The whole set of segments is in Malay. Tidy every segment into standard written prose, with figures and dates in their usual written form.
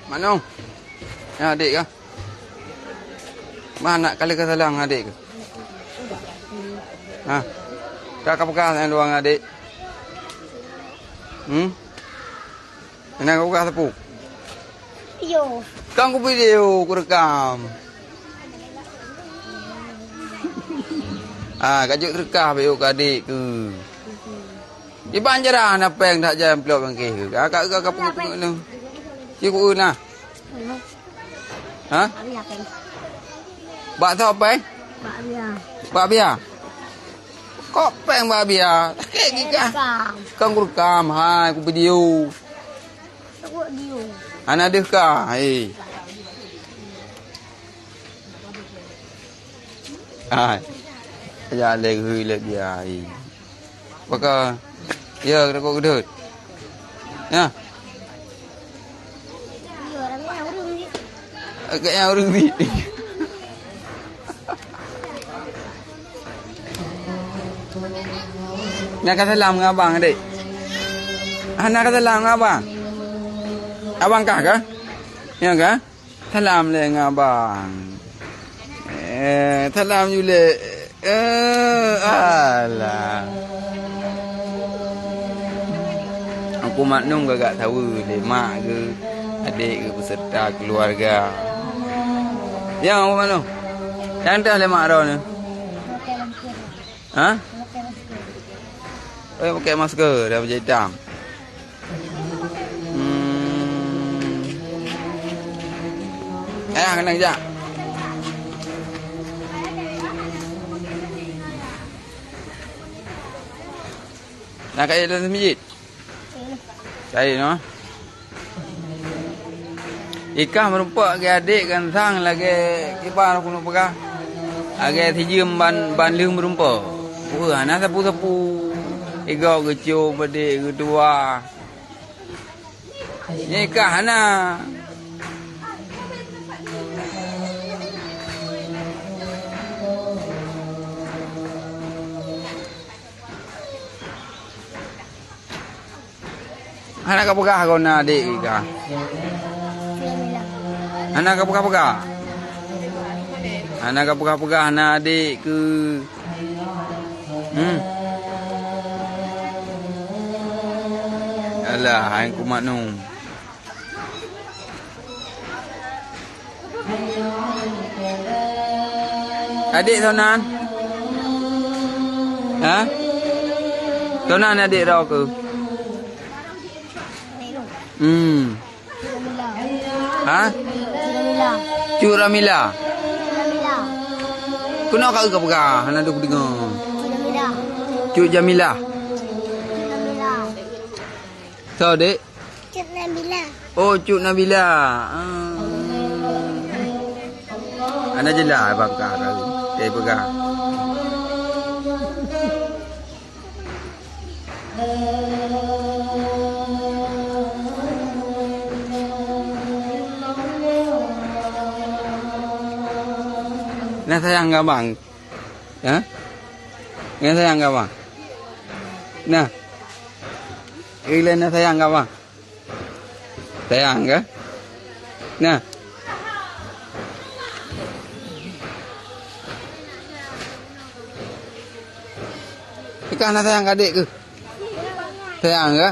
Mana? Ya adik ke? Mana kali ke salang adik ke? Ha? Kakak bekas yang doang adik. Ini aku bekas tepuk. Video. Kan aku video, aku rekam. Kajuk rekam video ke adik ke. Di banjaran apa yang tak jam pelok bangkih ke? Kakak penguk tu. Cikgu nah. Ha? Bak tu apa? Bak biar. Kok peng bak biar? Tak kek kan aku rekam. Hai, aku video. Aku video. Ana ada kah? Hai. Hai. Ya lagi lagi ai. Baka ya kau gedut. Ya. Agak yang rugi. Nak kata salam dengan abang adik. Nak kata salam dengan abang. Abang kah ke? Ya ke? Salam le dengan abang. Salam jule. Alah. Aku maklum gak tahu dia mak ke adik ke peserta keluarga. Ya aku maklum. Yang dah le mak dah ni. Ha? Oh, pakai masker dah berjaya hitam. Kena kejap. Nak kaya dalam masjid? Cari no. Ikah merumpak ke adik kan sang lagi kibar aku nak pegah. Age tijem ban lung merumpak. Wah, ana sapu-sapu. Ego gecu bade kedua. Ni ikah ana. Anak kau pegah kau nak adik ke? Anak kau pegah-pegah? Anak kau pegah-pegah nak adik ke? Alah, aku maknum. Adik Tonan? Ha? Tonan adik kau ke? Ha? Cuk Ramila. Kena kau ke pegah? Anak aku dengar. Cuk Jamila. So, dek? Cuk Nabila. Oh, Cuk Nabila. Anak jelas bakar tadi. Dia pegah. Nak sayang ke bang? Ya? Nak sayang ke bang? Nah. Gila nak sayang ke bang? Sayang ke? Nah. Ikan nak sayang ke adik ke? Sayang ke?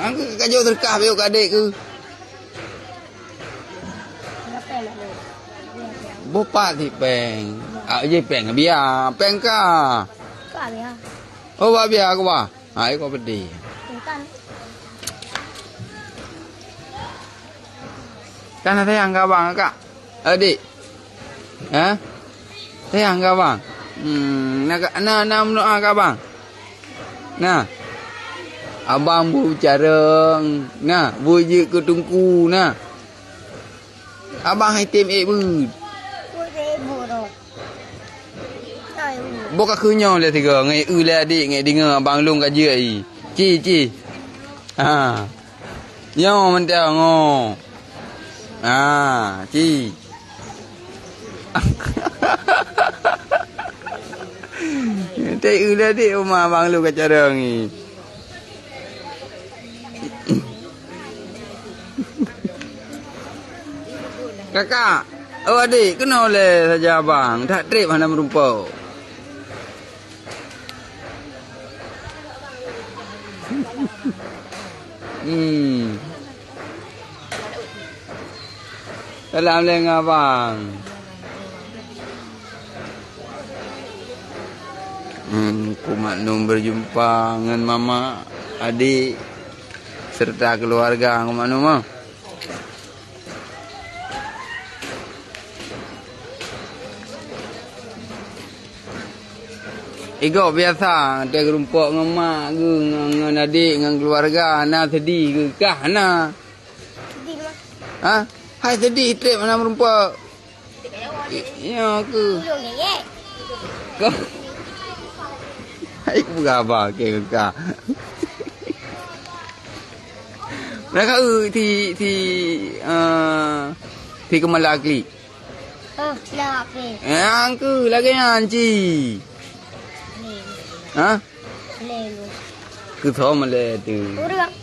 Aku kajau terkah biar ke adik ke? Bopak si peng. Je peng biar. Peng ka. Ka biar. Oh, biar aku ba. Ai kau pedih. Kan sayang ke abang kak? Adik. Ha? Sayang ke abang? Nak mendoa ke abang? Nah. Abang bu careng. Nah, bu je ke tungku nah. Abang hai tim bud. Buka kunyo le tiga ngai le adik ngai dengar abang long kat je ai. Ci. Ha. Yo mentang ngo. Ci. Tai le adik rumah abang long kat cara ni. Kakak. Oh adik, kena oleh saja abang. Tak trip mana merumpau. Salam dengan abang. Ku maklum berjumpa dengan mama, adik serta keluarga. Ku maklum ah. Ego biasa dia gerumpuk dengan mak ke dengan adik dengan keluarga na sedih ke kah na. Sedih mah. Ha? Hai sedih trip mana merumpuk. Ya ke. Tolong ye. Kau. Hai ku apa ke kah. Mereka thì kemalaki. Nak ke? Yang ke lagi anci. Ha? Lelu. Cứ thọ mà lê từ Urang.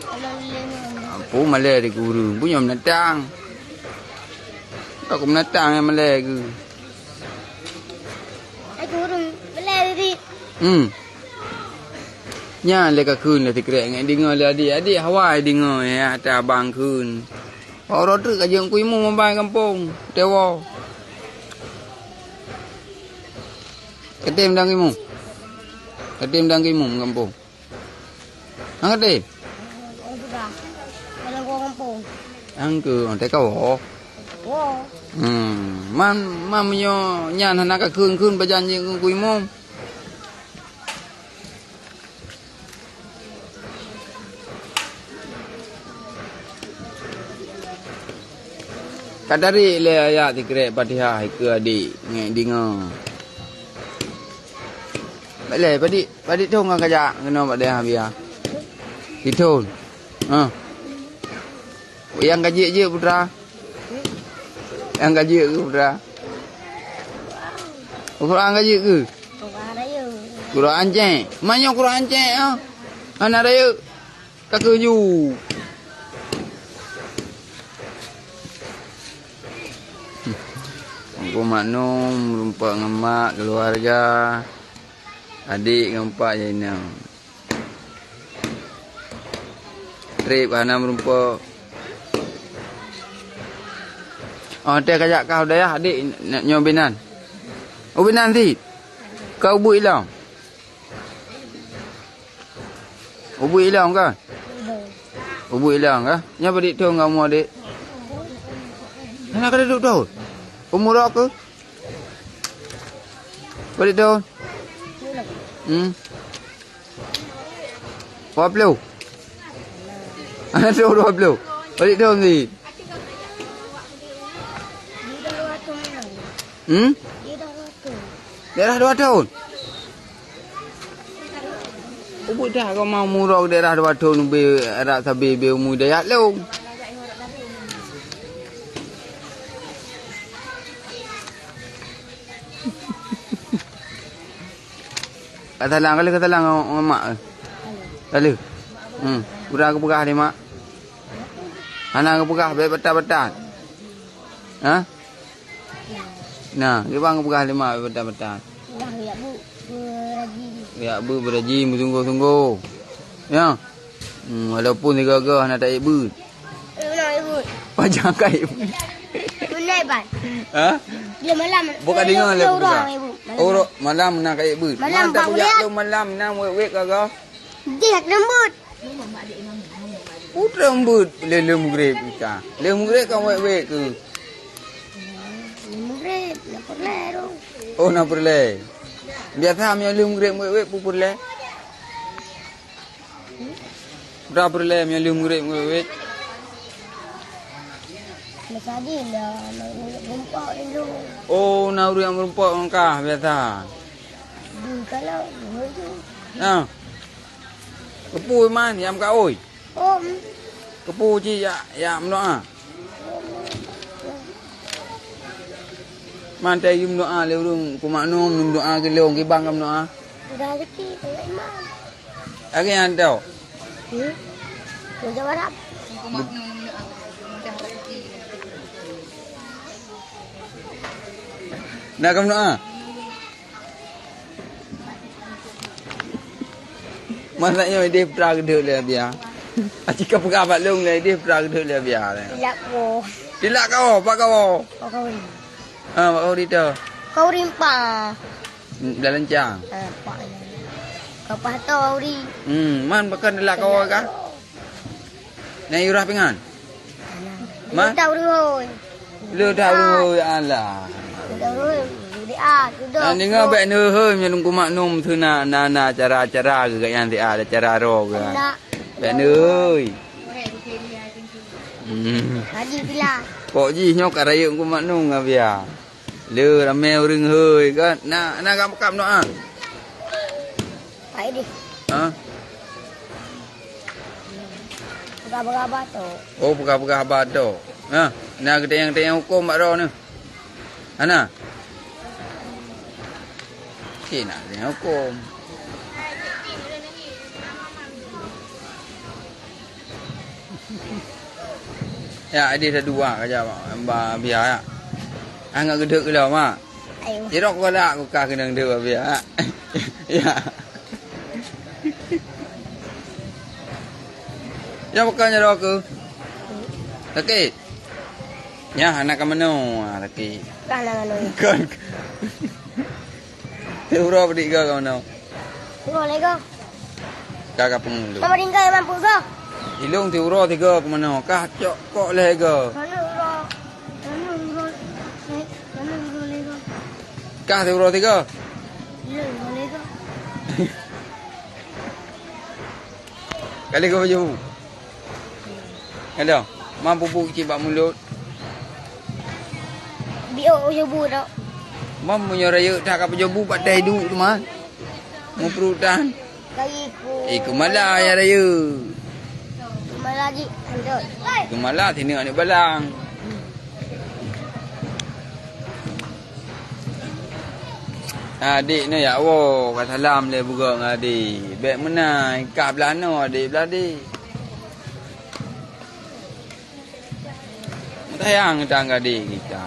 Kalau lelu. phố mà lê thì guru punya menatang. Kau cũng menatang yang mà lê cứ. Aku urang. Lelu di. Nya lê cả khun là thì kệ ngay đi ngồi là đi Hawaii đi ngồi ya ta bang khun. Orang tu kajang kui mu membayar kampung. Tewa. Ketim dang imu. Ketim dang imu kampung. Ang ketim. Orang sudah. Kalau gua kampung. Ang ke onte kau. Wow. Man menyo nyan hana ka khun berjanji dengan kui mu. Kadari le ayat dikre Fatihah ke adik ngai dingo. Bale padi thong ngan kajak ngeno bade ha bia. Dithon. Yang gaji je putra. Yang gaji ke putra. Quran gaji ke? Orang ada you. Quran cek. Manyo Quran cek ah. Ana raya. Kakeju. Aku maknum rumpak ngemak keluarga. Adik ngempak je ni. Trip ana merumpak. Oh, dia kajak kau dah ya, adik nak nyobinan. Ubinan si. Kau bu hilang. Ubu hilang ke? Ubu hilang ke? Nya beri tu kamu adik. Nak kena duduk tu. Umur aku. Beri tu. Berapa? Ada 20. Beri tu ni. Dia dah 2 tahun. Ubud dah kau mau murah dia dah 2 tahun be arak sabi be umur dia lu. Kata lang mak. Lalu. Udah aku pegah dia mak. Anak aku pegah be betat-betat. Ha? Nah, dia bang pegah dia mak be betat-betat. Dah ya bu. Beraji. Ya bu beraji sungguh-sungguh. Ya. Walaupun dia gagah nak tak ibu. Nak ibu. Pajak kai. Tunai ban. Ha? Dia malam. Bukan dengar le orang ibu. Oh, malam nak kai ibu. Malam tak bang pujak lihat. tu malam nak wek gagah. Dia lembut. Putra lembut lelem grep ika. Lelem grep kau wek ke. Lembut. Nak perlu. Oh nak perle. Biasa mi lelem grep wek pu perle. Berapa perle mi lelem grep wek. Masadi lah. Rumpak dulu. Oh nak yang merumpak engkah biasa. Kalau. Ha. Kepu man yang kau oi. Oh. Kepu ji ya mendoa. Mantai yum doa le urung ku maknum yum doa ke leong ke bang kam doa. Sudah rezeki saya imam. Agi antau. Sudah warap. Nak kamu doa? Masanya dia pernah gede lah dia. Jika pegabat long lah dia pernah gede lah dia. Tidak ko. Dilak kau, pak kau. Kau rin. Pak kau di tu. Kau rin pa. Dah lencang. Pak. Kau pa tahu rin. Man pakai dilak kau kah? Nak yurah pengan? Man? Tahu rin. Lu tahu alah. Tahu rin. Dia tu. Ni ngah baik ni heu nyelung ku maknum tu na cara-cara ke yang dia ada cara ro ke. Baik ni euy. Haji bila. Pok ji nyok kat raya ku maknum ngah bia. Le ramai orang heu kan. Nak kam no ah. Baik deh. Ha? Berapa tu? Oh buka abad tu. Ha, nak tayang hukum mak ro ni. Ana. Nak tayang hukum. Ya, ada dua aja mak biar. Angkat gede ke lah mak. Ayo. Irok ko lah aku kah kena dia biar. Ya. Ya bukannya ro ke. Okey. Ya, anak kamu no, laki. Kanan. Kan. Euro beri ke kamu no. Boleh go. Kakak pengulu. Mama tinggal mampu go. Ilung ti euro 3 ke mana? Kah cok kok leh ke? Mana go. Boleh go. Kah ti euro 3? Boleh go. Kali ke baju. Ada. Mampu buku cibak mulut. Bio jebu dak. Mam punya raya dah kap baju buat dah hidup tu mah. Mu perutan. Lagi ku. Ke malah ya raya. Malah lagi. Andoi. Ke malah sini ni balang. Adik ni ya Allah, kat salam le buka dengan adik. Baik menai, kat belano adik beladik. Sayang kita dengan adik kita.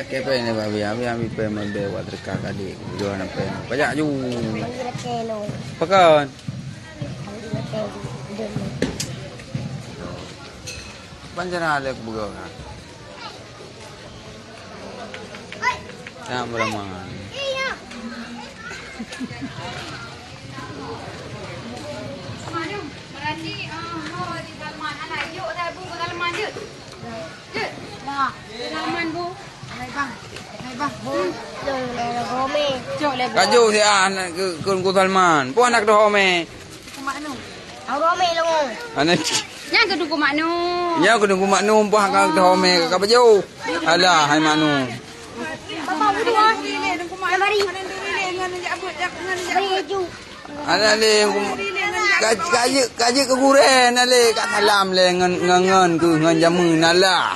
Kepe ni babi, ambil pe mbe buat dekat adik. Jual apa? Banyak ju. Ambil kelo. Pakan. Ambil kelo. Panjana lek buka. Yang beraman. Berarti di dalaman anak yuk dah bu ke dalaman je. Je. Nah, di dalaman bu. Hai bang. Rome. Jok le bu. Kaju si anak ke Salman. Pu anak dah home. Mak nu. Rome longo. Anak Yang kedua ku mak nu. ya aku nunggu maknum pu hak dah home ke baju. Alah hai maknum. Bapa berdua. Mari. Beri ju. Anak le kaji ke guren ale kat salam le ngan ke ngan jamu nala.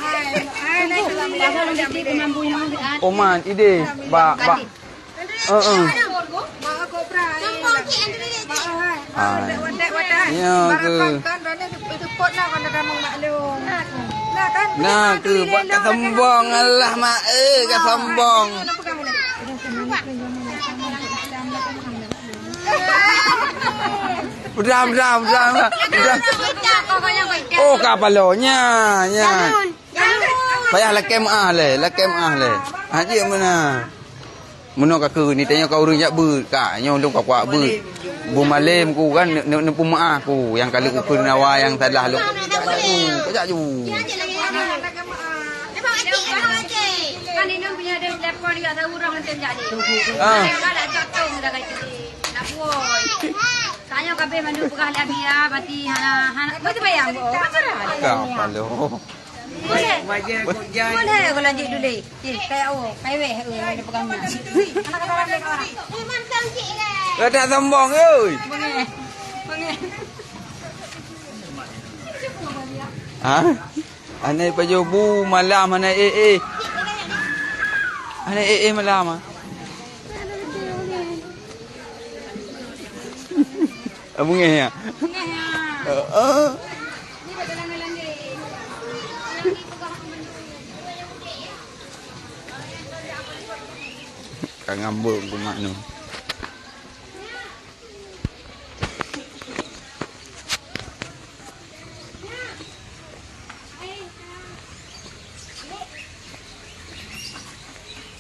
Oman ide ba. Ya ke. Nah ke buat kat sombong Allah mak kat sombong. Udam. Oh kapalonya nya. Payah lakem le. Haji mana? Meno kaku ni tanya kau urang jak ber kak nyo lu kau kuat ber. Bu malam ku kan nempu maah ku yang kali ku kurnawa yang salah lu. Kejak ju. Kan ini punya ada telefon juga tahu orang nanti jadi. Kalau ada jatuh dah kait. Nak boy. Tanya kabeh mandu pegah le abia mati hana betul bayang bo. Kapalo. Boleh kalau lanjut dulu. Kayak awak, highway ada pegang ni. Anak kata orang orang. Mancang cik ke. Tak sombong oi. Boleh. Ha? Anai pajobu malam anai Anai malam ah. Abang ya. Ni betul lanjut. Makan ngambuk ku maknu.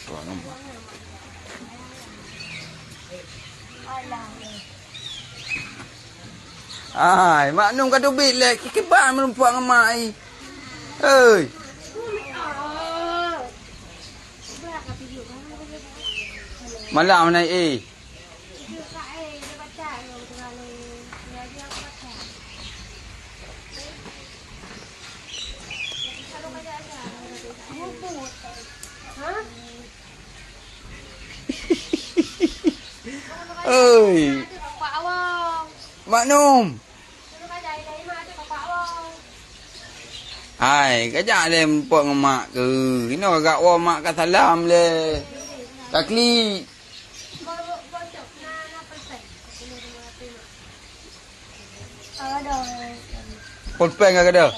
Tuang ngambuk. Ai, maknu kata bilek kikiban melumpuak dengan mak ai. Oi. Malam naik Oi. Maknum. Hai, kajak le puak dengan mak ke. Kena agak wa mak ka salam le. Takli. Pulpen ke ada?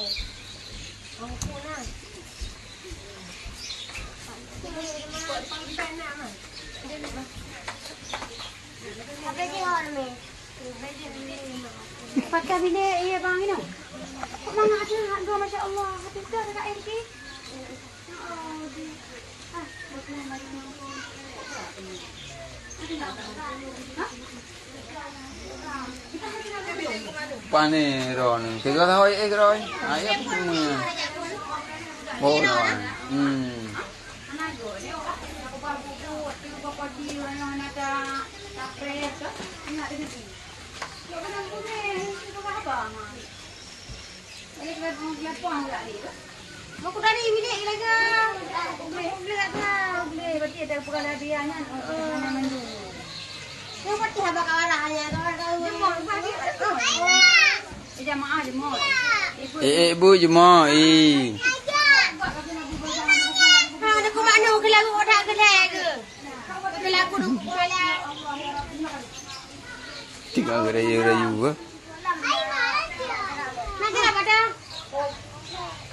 Pakai bilik iya bang ini. Kok mana ada hak dua masya-Allah. Hati dah dekat air ke. Pani ron. Tiga tahun rồi. Ayah punya. Boleh. Aku dari bilik lagi. Boleh tak tahu. Boleh berarti ada perkara biarnya. Yang pati habak kawarahnya, kawan-kawan. Jemaah jemaah. Ibu jemaah. Ada ku maknu ke lagu otak ke dah ke. Ke lagu duk kepala. Tiga gerayu-gerayu ke. Nak gerak pada.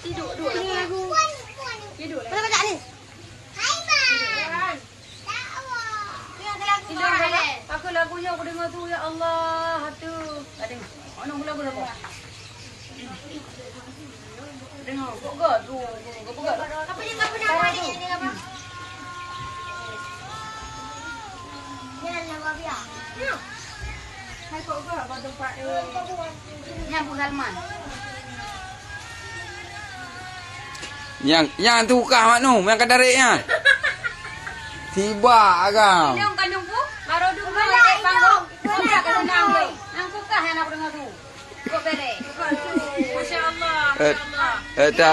Tidur. Ini lagu. Tidur. Mana baca ni? Hai bang. Tidur balik. Aku lagunya aku dengar tu ya Allah tu. Ada. Mana lagu lagu. Dengar kok gaduh. Kok gaduh. Apa dia apa ni apa? Jangan nama dia. Hai kok gak pada tempat nyambung Salman. Yang tukar maknu, yang kadariknya. Tiba agam. Ini orang kandung ku, baru dulu naik panggung. Kau tak kena nanggung. Nangkukah yang aku dengar tu? Kau beri. Masya Allah. Tak